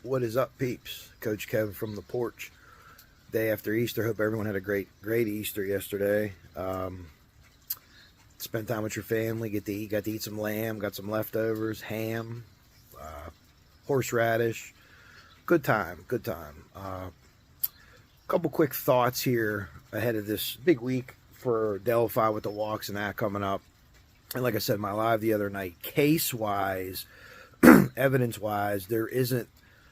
What is up, peeps? Coach Kevin from the Porch. Day after Easter. Hope everyone had a great Easter yesterday. Spent time with your family. Got to eat some lamb. Got some leftovers, ham, horseradish. Good time. Couple quick thoughts here ahead of this big week for Delphi with the walks and that coming up. And like I said in my live the other night, case-wise, evidence-wise, there isn't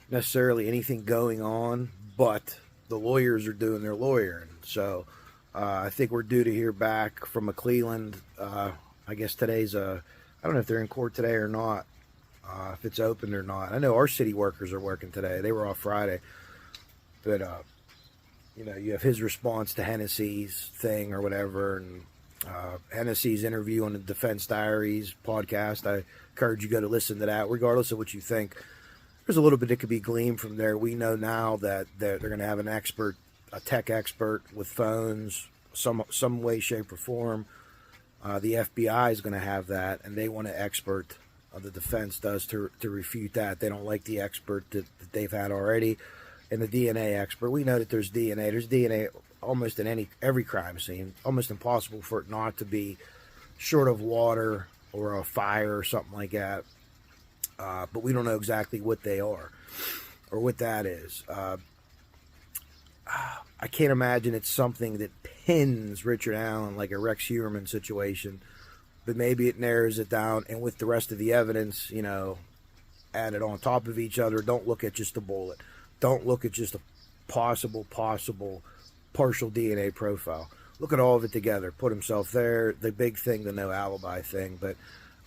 necessarily anything going on, but the lawyers are doing their lawyering. So I think we're due to hear back from a Cleveland. I guess today's I don't know if they're in court today or not, if it's open or not. I know our city workers are working today. They were off Friday. But, you have his response to Hennessy's thing or whatever, and Hennessy's interview on the Defense Diaries podcast. I encourage you to go to listen to that, regardless of what you think. There's a little bit that could be gleaned from there. We know now that they're going to have an expert, a tech expert with phones, some way, shape, or form. The FBI is going to have that, and they want an expert. The defense does to refute that. They don't like the expert that they've had already, and the DNA expert. We know that there's DNA. There's DNA almost in every crime scene. Almost impossible for it not to be, short of water or a fire or something like that. But we don't know exactly what they are or what that is. I can't imagine it's something that pins Richard Allen like a Rex Huerman situation, but maybe it narrows it down, and with the rest of the evidence, added on top of each other. Don't look at just a bullet. Don't look at just a possible partial DNA profile. Look at all of it together. Put himself there. The big thing, the no alibi thing, but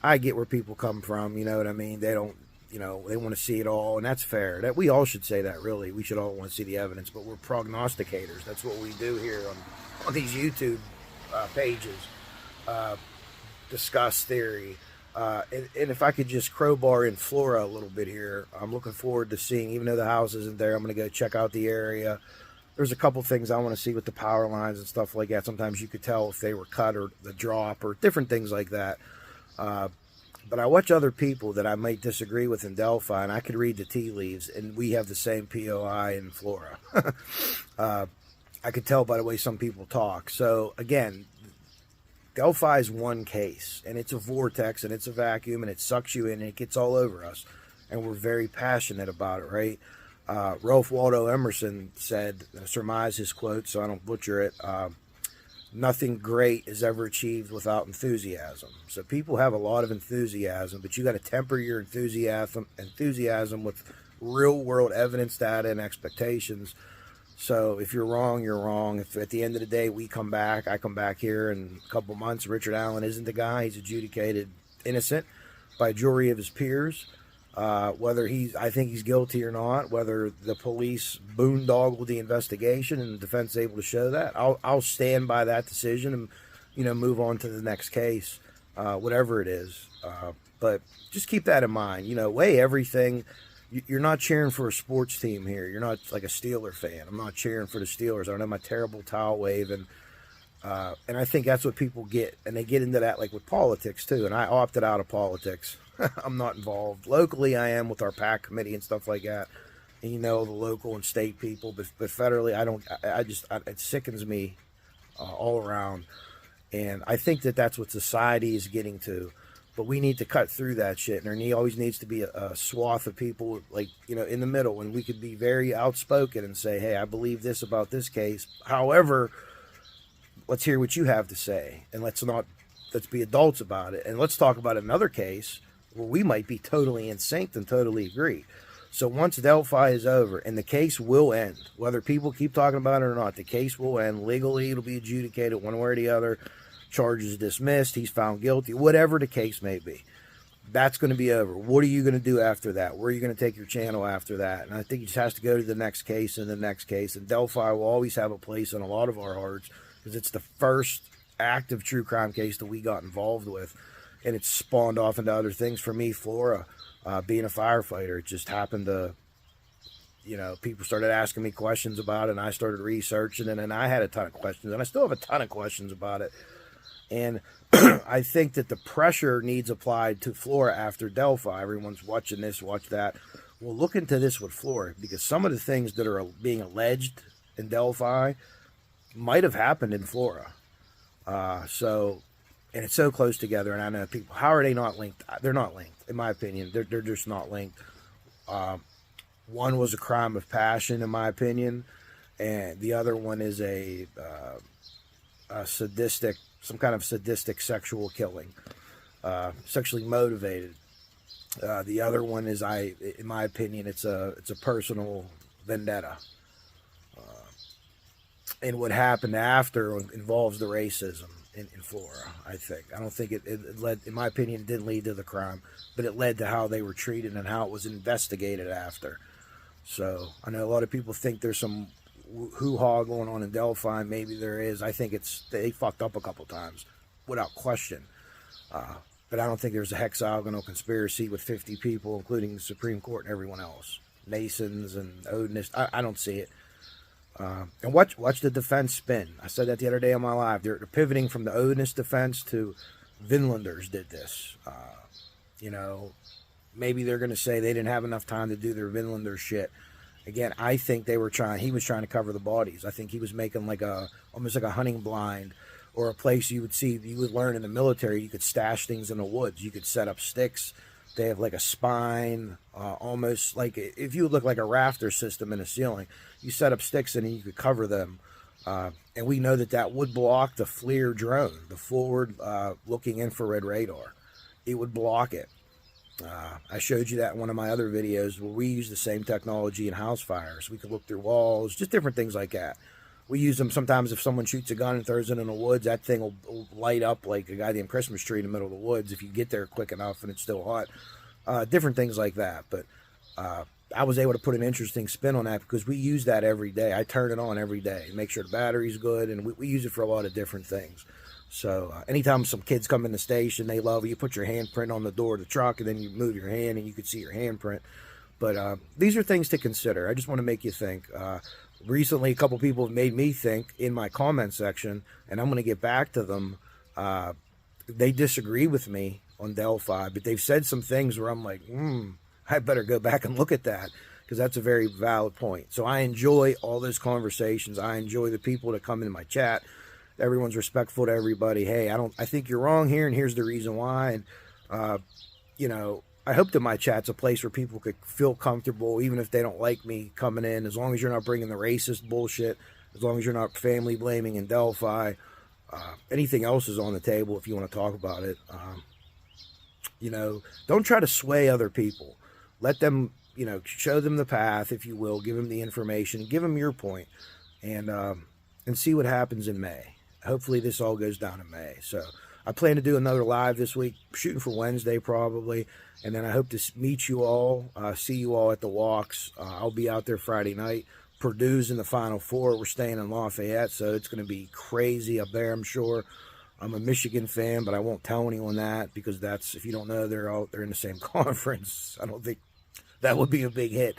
I get where people come from, you know what I mean? They don't, they want to see it all, and that's fair. That we all should say that, really. We should all want to see the evidence, but we're prognosticators. That's what we do here on these YouTube pages. Discuss theory. And if I could just crowbar in Flora a little bit here, I'm looking forward to seeing, even though the house isn't there, I'm going to go check out the area. There's a couple things I want to see with the power lines and stuff like that. Sometimes you could tell if they were cut or the drop or different things like that. But I watch other people that I might disagree with in Delphi, and I could read the tea leaves, and we have the same POI in Flora. I could tell by the way some people talk. So, again, Delphi is one case, and it's a vortex, and it's a vacuum, and it sucks you in, and it gets all over us. And we're very passionate about it, right? Ralph Waldo Emerson said, surmise his quote so I don't butcher it, nothing great is ever achieved without enthusiasm. So people have a lot of enthusiasm, but you got to temper your enthusiasm with real world evidence, data, and expectations. So if you're wrong, you're wrong. If at the end of the day I come back here in a couple months, Richard Allen isn't the guy. He's adjudicated innocent by a jury of his peers. Whether I think he's guilty or not, whether the police boondoggled the investigation and the defense is able to show that, I'll stand by that decision and, move on to the next case, whatever it is. But just keep that in mind, weigh everything. You're not cheering for a sports team here. You're not like a Steeler fan. I'm not cheering for the Steelers. I don't have my terrible towel waving. And I think that's what people get. And they get into that like with politics too. And I opted out of politics. I'm not involved. Locally, I am with our PAC committee and stuff like that. And the local and state people. But federally, it sickens me all around. And I think that's what society is getting to. But we need to cut through that shit. And there always needs to be a swath of people, in the middle. And we could be very outspoken and say, hey, I believe this about this case. However, let's hear what you have to say. And let's be adults about it. And let's talk about another case where we might be totally in sync and totally agree. So once Delphi is over, and the case will end, whether people keep talking about it or not, the case will end. Legally, it'll be adjudicated one way or the other. Charges dismissed. He's found guilty. Whatever the case may be. That's going to be over. What are you going to do after that? Where are you going to take your channel after that? And I think it just has to go to the next case and the next case. And Delphi will always have a place in a lot of our hearts because it's the first active true crime case that we got involved with. And it's spawned off into other things. For me, Flora, being a firefighter, it just happened to, people started asking me questions about it, and I started researching it, and I had a ton of questions, and I still have a ton of questions about it. And I think that the pressure needs applied to Flora after Delphi. Everyone's watching this, watch that. Well, look into this with Flora, because some of the things that are being alleged in Delphi might have happened in Flora. And it's so close together, and I know people, how are they not linked? They're not linked, in my opinion. They're just not linked. One was a crime of passion, in my opinion, and the other one is a sadistic, some kind of sadistic sexual killing, sexually motivated. The other one is, in my opinion, it's a personal vendetta. And what happened after involves the racism in Flora, I think. I don't think it led, in my opinion, it didn't lead to the crime, but it led to how they were treated and how it was investigated after. So I know a lot of people think there's some hoo-ha going on in Delphi. Maybe there is. I think they fucked up a couple times, without question. But I don't think there's a hexagonal conspiracy with 50 people, including the Supreme Court and everyone else. Masons and Odinists. I don't see it. And watch the defense spin. I said that the other day on my live. They're pivoting from the Odinist defense to Vinlanders did this. Maybe they're going to say they didn't have enough time to do their Vinlander shit. Again, I think he was trying to cover the bodies. I think he was making almost like a hunting blind, or a place you would learn in the military. You could stash things in the woods. You could set up sticks. They have like a spine, almost like if you would look like a rafter system in a ceiling. You set up sticks and you could cover them. And we know that would block the FLIR drone, the forward looking infrared radar. It would block it. I showed you that in one of my other videos where we use the same technology in house fires. We could look through walls, just different things like that. We use them sometimes if someone shoots a gun and throws it in the woods. That thing will light up like a goddamn Christmas tree in the middle of the woods if you get there quick enough and it's still hot. Different things like that. But I was able to put an interesting spin on that because we use that every day. I turn it on every day, make sure the battery's good, and we use it for a lot of different things. So anytime some kids come in the station, they love it. You put your handprint on the door of the truck, and then you move your hand, and you can see your handprint. But these are things to consider. I just want to make you think. Recently, a couple people have made me think in my comment section, and I'm going to get back to them. They disagree with me on Delphi, but they've said some things where I'm like, I better go back and look at that, because that's a very valid point. So I enjoy all those conversations. I enjoy the people that come into my chat. Everyone's respectful to everybody. Hey, I think you're wrong here, and here's the reason why. And I hope that my chat's a place where people could feel comfortable, even if they don't like me coming in, as long as you're not bringing the racist bullshit, as long as you're not family blaming in Delphi. Anything else is on the table if you want to talk about it. Don't try to sway other people. Let them, show them the path, if you will. Give them the information. Give them your point, and see what happens in May. Hopefully this all goes down in May. So I plan to do another live this week, shooting for Wednesday probably. And then I hope to meet you all, see you all at the walks. I'll be out there Friday night. Purdue's in the Final Four. We're staying in Lafayette, so it's going to be crazy up there, I'm sure. I'm a Michigan fan, but I won't tell anyone that, because if you don't know, they're in the same conference. I don't think that would be a big hit.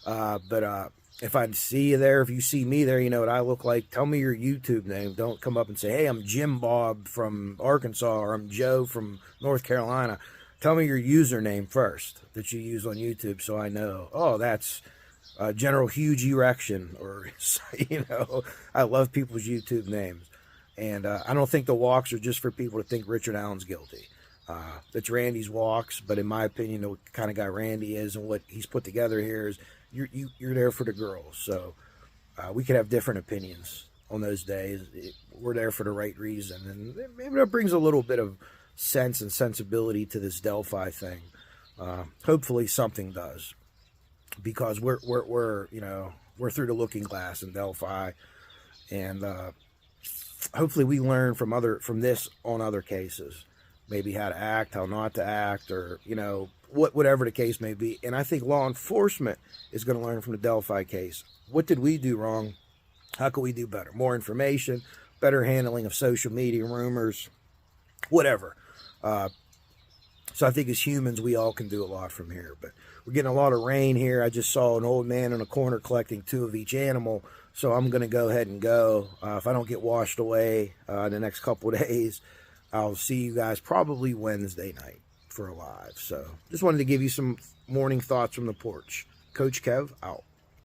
But if I see you there, if you see me there, you know what I look like. Tell me your YouTube name. Don't come up and say, hey, I'm Jim Bob from Arkansas, or I'm Joe from North Carolina. Tell me your username first that you use on YouTube, so I know, oh, that's General Huge Erection, or, I love people's YouTube names. And I don't think the walks are just for people to think Richard Allen's guilty. It's Randy's walks, but in my opinion, the kind of guy Randy is and what he's put together here is, you're there for the girls. So we could have different opinions on those days. We're there for the right reason, and maybe that brings a little bit of sense and sensibility to this Delphi thing. Hopefully something does, because we're through the looking glass in Delphi, and hopefully we learn from this on other cases, maybe how to act, how not to act, or whatever the case may be. And I think law enforcement is going to learn from the Delphi case. What did we do wrong? How can we do better? More information, better handling of social media, rumors, whatever. So I think as humans, we all can do a lot from here. But we're getting a lot of rain here. I just saw an old man in a corner collecting 2 of each animal. So I'm going to go ahead and go. If I don't get washed away in the next couple of days, I'll see you guys probably Wednesday night for a live. So just wanted to give you some morning thoughts from the porch. Coach Kev out.